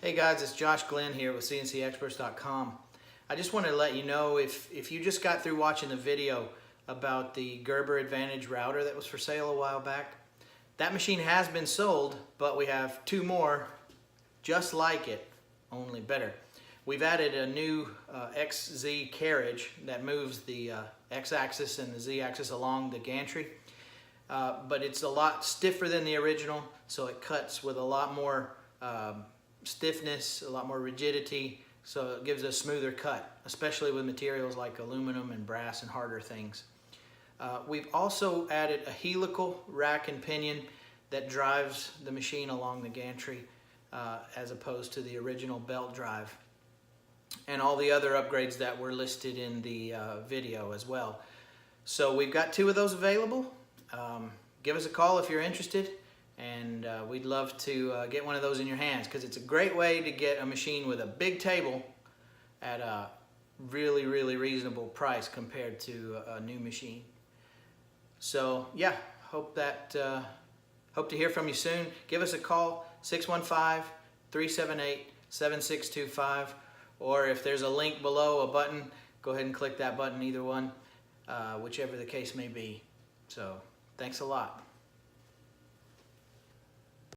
Hey guys, it's Josh Glenn here with CNCExperts.com. I just wanted to let you know if you just got through watching the video about the Gerber Advantage router that was for sale a while back, that machine has been sold, but we have two more just like it, only better. We've added a new XZ carriage that moves the X-axis and the Z-axis along the gantry, but it's a lot stiffer than the original, so it cuts with a lot more stiffness, a lot more rigidity, so it gives a smoother cut, especially with materials like aluminum and brass and harder things. We've also added a helical rack and pinion that drives the machine along the gantry as opposed to the original belt drive, and all the other upgrades that were listed in the video as well. So we've got two of those available. Give us a call if you're interested, and we'd love to get one of those in your hands, because it's a great way to get a machine with a big table at a really reasonable price compared to a new machine. So yeah, hope to hear from you soon. Give us a call, 615-378-7625, or if there's a link below, a button, go ahead and click that button, either one, whichever the case may be. So thanks a lot.